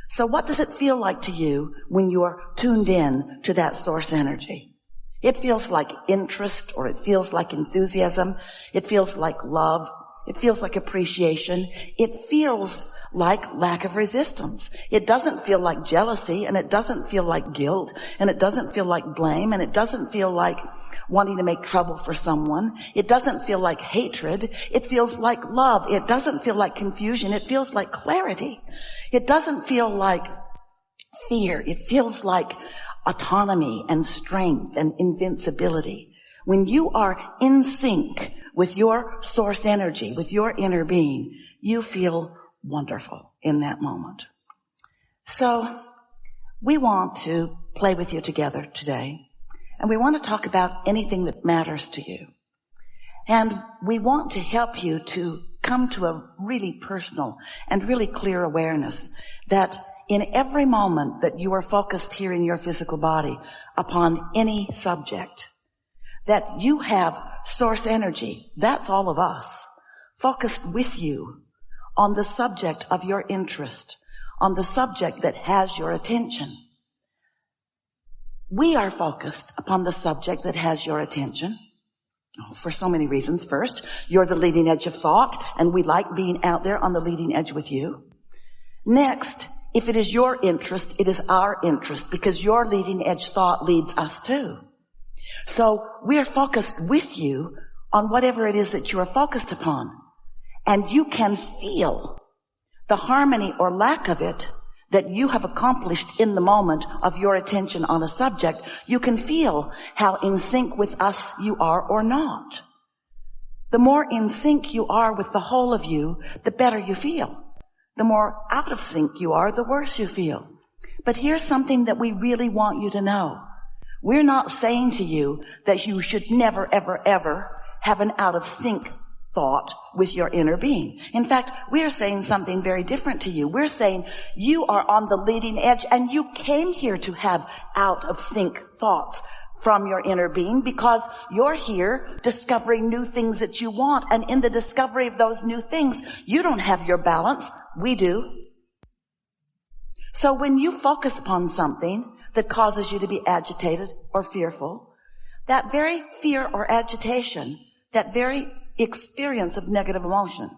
So what does it feel like to you when you're tuned in to that source energy? It feels like interest, or it feels like enthusiasm. It feels like love. It feels like appreciation. It feels like lack of resistance. It doesn't feel like jealousy, and it doesn't feel like guilt, and it doesn't feel like blame, and it doesn't feel like wanting to make trouble for someone. It doesn't feel like hatred. It feels like love. It doesn't feel like confusion. It feels like clarity. It doesn't feel like fear. It feels like autonomy and strength and invincibility. When you are in sync with your source energy, with your inner being, you feel wonderful in that moment. So we want to play with you together today, and we want to talk about anything that matters to you. And we want to help you to come to a really personal and really clear awareness that in every moment that you are focused here in your physical body upon any subject, that you have source energy, that's all of us, focused with you on the subject of your interest, on the subject that has your attention. We are focused upon the subject that has your attention for so many reasons. First, you're the leading edge of thought, and we like being out there on the leading edge with you. Next, if it is your interest, it is our interest, because your leading edge thought leads us too. So we are focused with you on whatever it is that you are focused upon. And you can feel the harmony or lack of it that you have accomplished in the moment of your attention on a subject. You can feel how in sync with us you are or not. The more in sync you are with the whole of you, the better you feel. The more out of sync you are, the worse you feel. But here's something that we really want you to know. We're not saying to you that you should never, ever, ever have an out of sync thought with your inner being. In fact, we're saying something very different to you. We're saying you are on the leading edge, and you came here to have out of sync thoughts from your inner being because you're here discovering new things that you want. And in the discovery of those new things, you don't have your balance. We do. So when you focus upon something that causes you to be agitated or fearful, that very fear or agitation, that very experience of negative emotion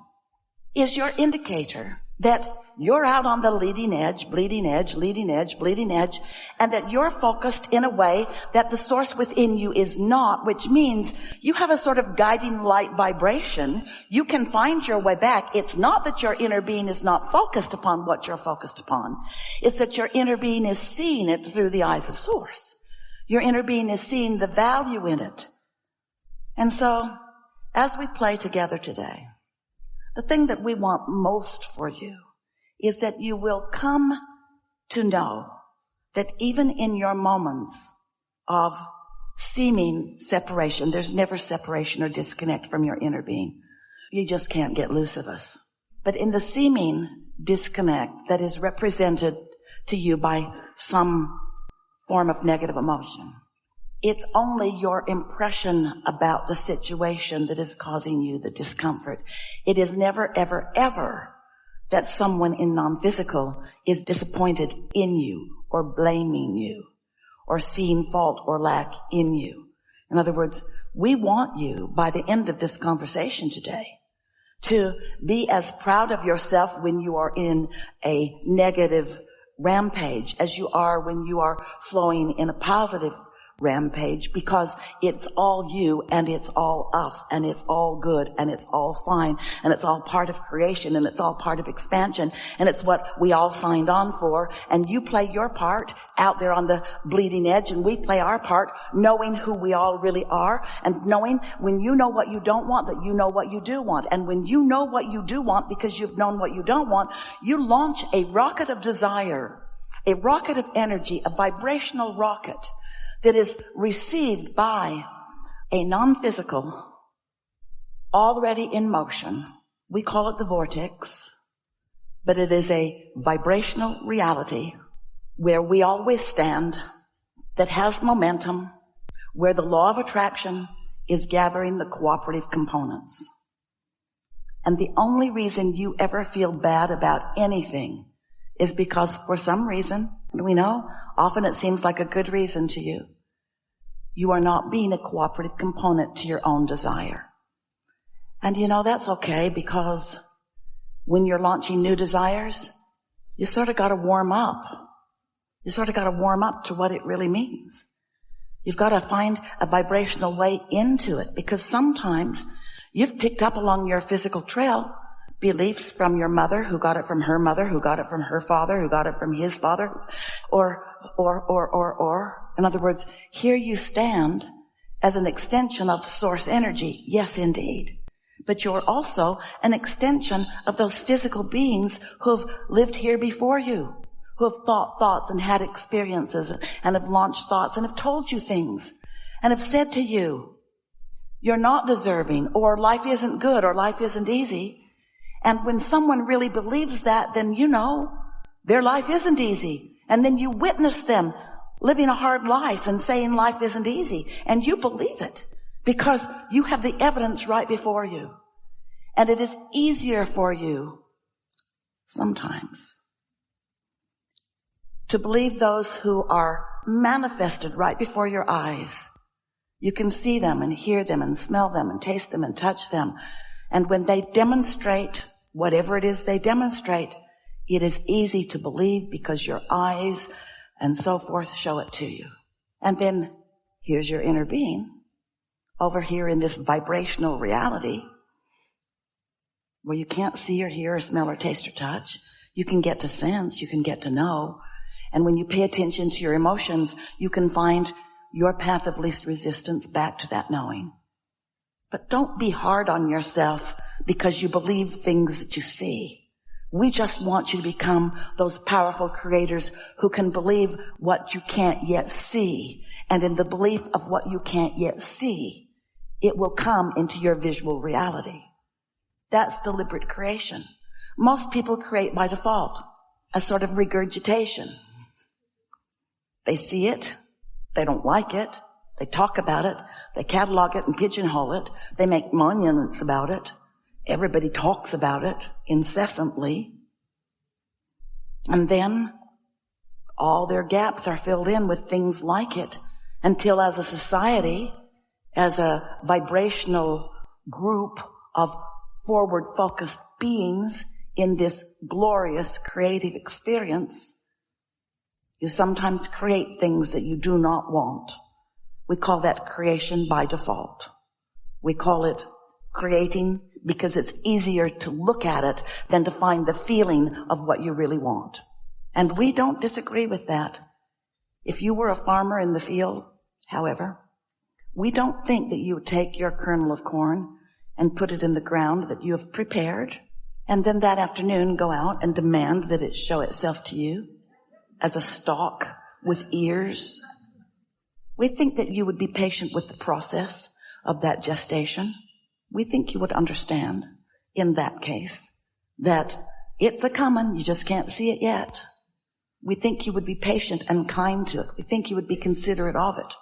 is your indicator that you're out on the leading edge, bleeding edge, leading edge, bleeding edge, and that you're focused in a way that the source within you is not, which means you have a sort of guiding light vibration. You can find your way back. It's not that your inner being is not focused upon what you're focused upon. It's that your inner being is seeing it through the eyes of source. Your inner being is seeing the value in it. And so, as we play together today, the thing that we want most for you is that you will come to know that even in your moments of seeming separation, there's never separation or disconnect from your inner being. You just can't get loose of us. But in the seeming disconnect that is represented to you by some form of negative emotion, it's only your impression about the situation that is causing you the discomfort. It is never, ever, ever that someone in non-physical is disappointed in you or blaming you or seeing fault or lack in you. In other words, we want you, by the end of this conversation today, to be as proud of yourself when you are in a negative rampage as you are when you are flowing in a positive rampage, because it's all you and it's all us and it's all good and it's all fine and it's all part of creation and it's all part of expansion and it's what we all signed on for. And you play your part out there on the bleeding edge, and we play our part knowing who we all really are, and knowing when you know what you don't want, that you know what you do want. And when you know what you do want because you've known what you don't want, you launch a rocket of desire, a rocket of energy, a vibrational rocket that is received by a non-physical, already in motion. We call it the vortex, but it is a vibrational reality where we always stand, that has momentum, where the law of attraction is gathering the cooperative components. And the only reason you ever feel bad about anything is because for some reason, and we know often it seems like a good reason to you, you are not being a cooperative component to your own desire. And that's okay, because when you're launching new desires, you sort of got to warm up. You sort of got to warm up to what it really means. You've got to find a vibrational way into it, because sometimes you've picked up along your physical trail beliefs from your mother, who got it from her mother, who got it from her father, who got it from his father, or. In other words, here you stand as an extension of source energy. Yes, indeed. But you're also an extension of those physical beings who've lived here before you, who have thought thoughts and had experiences and have launched thoughts and have told you things and have said to you, you're not deserving, or life isn't good, or life isn't easy. And when someone really believes that, then their life isn't easy. And then you witness them living a hard life and saying life isn't easy. And you believe it because you have the evidence right before you. And it is easier for you sometimes to believe those who are manifested right before your eyes. You can see them and hear them and smell them and taste them and touch them. And when they demonstrate whatever it is they demonstrate, it is easy to believe because your eyes and so forth show it to you. And then here's your inner being over here in this vibrational reality where you can't see or hear or smell or taste or touch. You can get to sense, you can get to know. And when you pay attention to your emotions, you can find your path of least resistance back to that knowing. But don't be hard on yourself because you believe things that you see. We just want you to become those powerful creators who can believe what you can't yet see. And in the belief of what you can't yet see, it will come into your visual reality. That's deliberate creation. Most people create by default, a sort of regurgitation. They see it, they don't like it, they talk about it, they catalog it and pigeonhole it, they make monuments about it. Everybody talks about it incessantly. And then all their gaps are filled in with things like it until as a society, as a vibrational group of forward-focused beings in this glorious creative experience, you sometimes create things that you do not want. We call that creation by default. We call it creating because it's easier to look at it than to find the feeling of what you really want. And we don't disagree with that. If you were a farmer in the field, however, we don't think that you would take your kernel of corn and put it in the ground that you have prepared, and then that afternoon go out and demand that it show itself to you as a stalk with ears. We think that you would be patient with the process of that gestation. We think you would understand in that case that it's a coming, you just can't see it yet. We think you would be patient and kind to it. We think you would be considerate of it.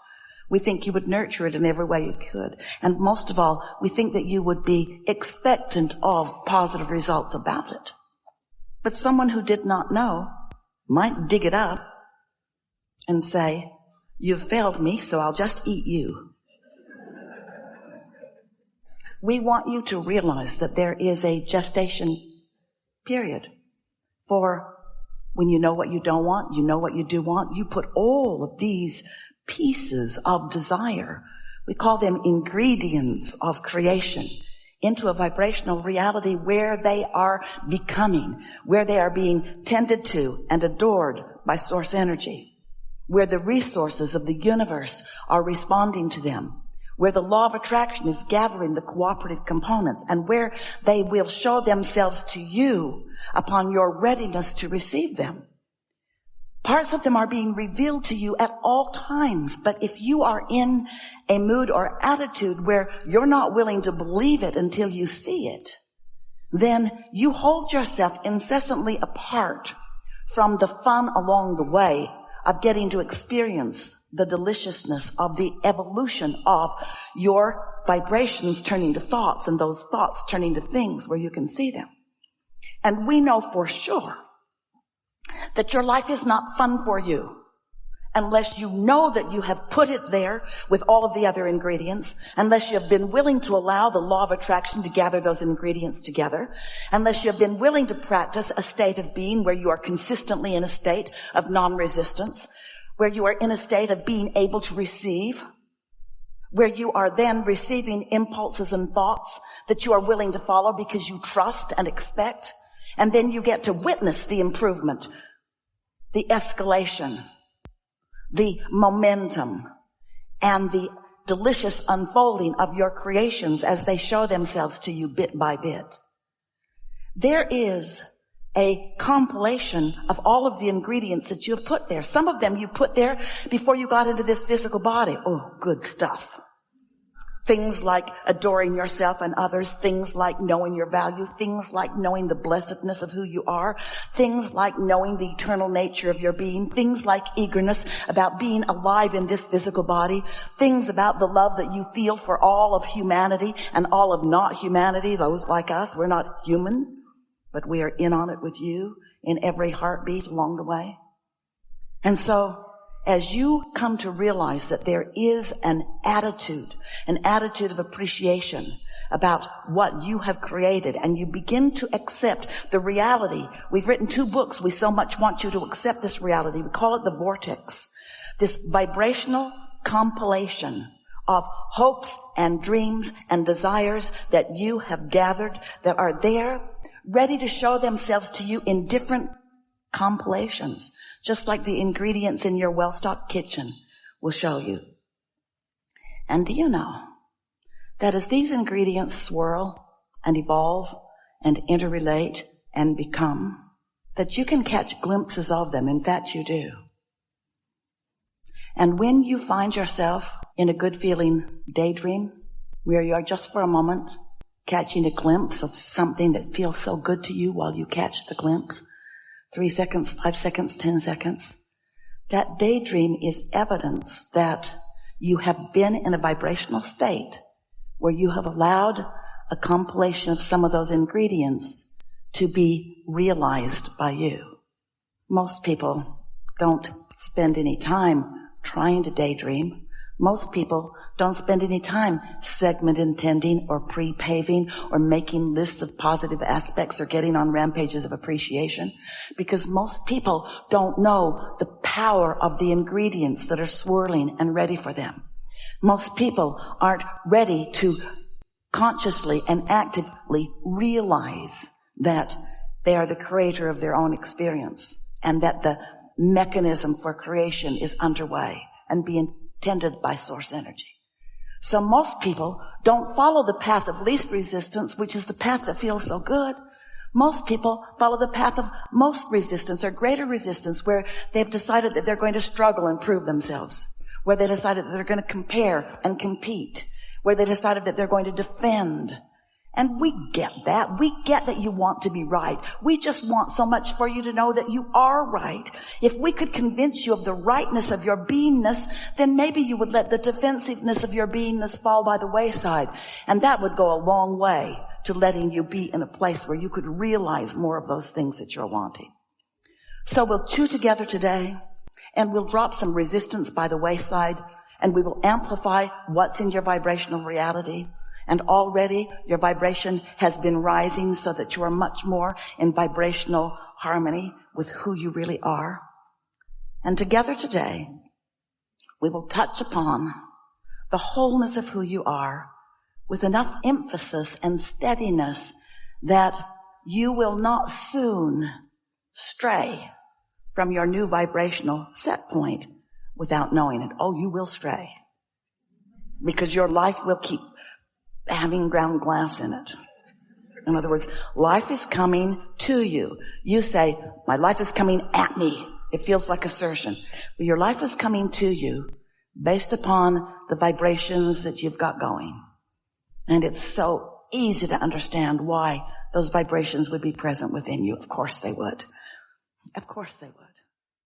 We think you would nurture it in every way you could. And most of all, we think that you would be expectant of positive results about it. But someone who did not know might dig it up and say, "You've failed me, so I'll just eat you." We want you to realize that there is a gestation period for when you know what you don't want, you know what you do want, you put all of these pieces of desire, we call them ingredients of creation, into a vibrational reality where they are becoming, where they are being tended to and adored by source energy, where the resources of the universe are responding to them, where the law of attraction is gathering the cooperative components, and where they will show themselves to you upon your readiness to receive them. Parts of them are being revealed to you at all times, but if you are in a mood or attitude where you're not willing to believe it until you see it, then you hold yourself incessantly apart from the fun along the way of getting to experience the deliciousness of the evolution of your vibrations turning to thoughts and those thoughts turning to things where you can see them. And we know for sure That your life is not fun for you unless you know that you have put it there with all of the other ingredients, unless you have been willing to allow the law of attraction to gather those ingredients together, unless you have been willing to practice a state of being where you are consistently in a state of non-resistance, where you are in a state of being able to receive, where you are then receiving impulses and thoughts that you are willing to follow because you trust and expect, and then you get to witness the improvement, the escalation, the momentum, and the delicious unfolding of your creations as they show themselves to you bit by bit. There is a compilation of all of the ingredients that you have put there. Some of them you put there before you got into this physical body. Oh, good stuff. Things like adoring yourself and others, things like knowing your value, things like knowing the blessedness of who you are, things like knowing the eternal nature of your being, things like eagerness about being alive in this physical body, things about the love that you feel for all of humanity and all of not humanity, those like us. We're not human, but we are in on it with you in every heartbeat along the way. And so, as you come to realize that there is an attitude of appreciation about what you have created, and you begin to accept the reality. We've written 2 books. We so much want you to accept this reality. We call it the Vortex. This vibrational compilation of hopes and dreams and desires that you have gathered that are there, ready to show themselves to you in different compilations. Just like the ingredients in your well-stocked kitchen will show you. And do you know that as these ingredients swirl and evolve and interrelate and become, that you can catch glimpses of them? In fact, you do. And when you find yourself in a good feeling daydream, where you are just for a moment catching a glimpse of something that feels so good to you while you catch the glimpse, 3 seconds, 5 seconds, 10 seconds. That daydream is evidence that you have been in a vibrational state where you have allowed a compilation of some of those ingredients to be realized by you. Most people don't spend any time trying to daydream. Most people don't spend any time segment intending or pre-paving or making lists of positive aspects or getting on rampages of appreciation, because most people don't know the power of the ingredients that are swirling and ready for them. Most people aren't ready to consciously and actively realize that they are the creator of their own experience and that the mechanism for creation is underway and being tended by source energy. So most people don't follow the path of least resistance, which is the path that feels so good. Most people follow the path of most resistance or greater resistance, where they've decided that they're going to struggle and prove themselves, where they decided that they're going to compare and compete, where they decided that they're going to defend. And we get that. We get that you want to be right. We just want so much for you to know that you are right. If we could convince you of the rightness of your beingness, then maybe you would let the defensiveness of your beingness fall by the wayside. And that would go a long way to letting you be in a place where you could realize more of those things that you're wanting. So we'll chew together today, and we'll drop some resistance by the wayside, and we will amplify what's in your vibrational reality. And already your vibration has been rising so that you are much more in vibrational harmony with who you really are. And together today, we will touch upon the wholeness of who you are with enough emphasis and steadiness that you will not soon stray from your new vibrational set point without knowing it. Oh, you will stray, because your life will keep having ground glass in it. In other words, life is coming to you. You say, my life is coming at me. It feels like assertion. But your life is coming to you based upon the vibrations that you've got going. And it's so easy to understand why those vibrations would be present within you. Of course they would. Of course they would.